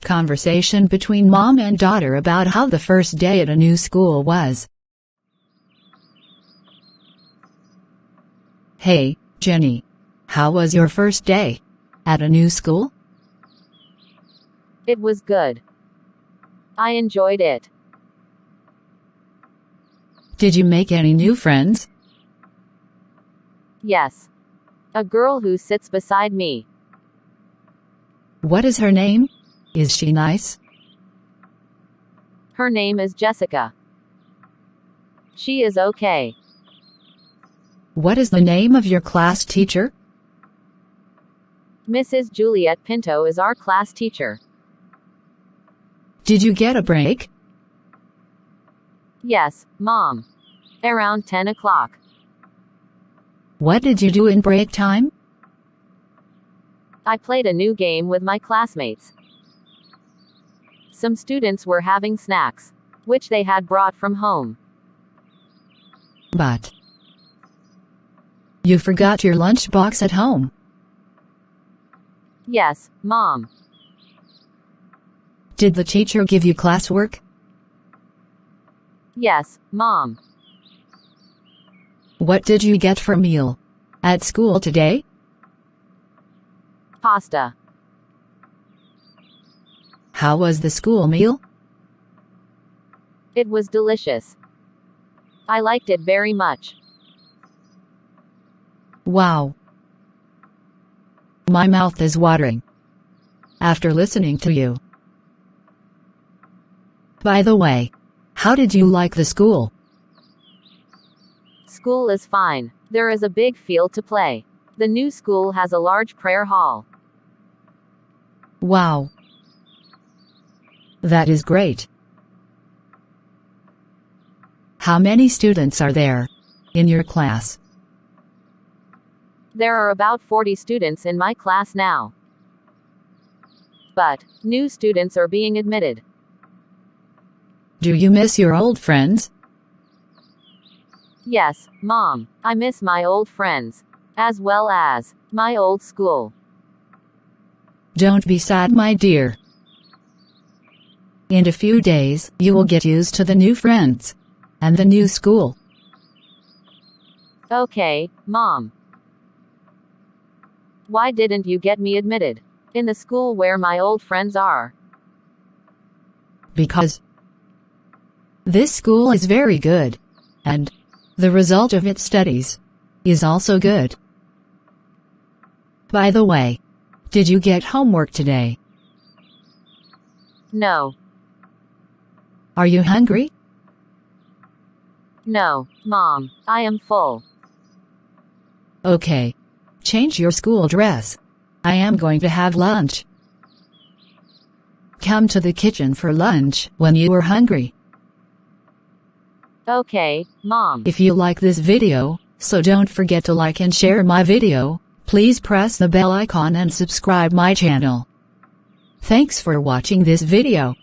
Conversation between mom and daughter about how the first day at a new school was. Hey, Jenny. How was your first day at a new school? It was good. I enjoyed it. Did you make any new friends? Yes. A girl who sits beside me. What is her name? Is she nice? Her name is Jessica. She is okay. What is the name of your class teacher? Mrs. Juliet Pinto is our class teacher. Did you get a break? Yes, Mom. Around 10 o'clock. What did you do in break time? I played a new game with my classmates. Some students were having snacks, which they had brought from home. But you forgot your lunchbox at home. Yes, Mom. Did the teacher give you classwork? Yes, Mom. What did you get for meal at school today? Pasta. How was the school meal? It was delicious. I liked it very much. Wow. My mouth is watering after listening to you. By the way, how did you like the school? School is fine. There is a big field to play. The new school has a large prayer hall. Wow. That is great. How many students are there in your class? There are about 40 students in my class now. But new students are being admitted. Do you miss your old friends? Yes, Mom. I miss my old friends, as well as my old school. Don't be sad, my dear. In a few days, you will get used to the new friends and the new school. Okay, Mom. Why didn't you get me admitted in the school where my old friends are? Because this school is very good, and the result of its studies is also good. By the way, did you get homework today? No. Are you hungry? No, Mom. I am full. Okay. Change your school dress. I am going to have lunch. Come to the kitchen for lunch when you are hungry. Okay, Mom. If you like this video, so don't forget to like and share my video. Please press the bell icon and subscribe my channel. Thanks for watching this video.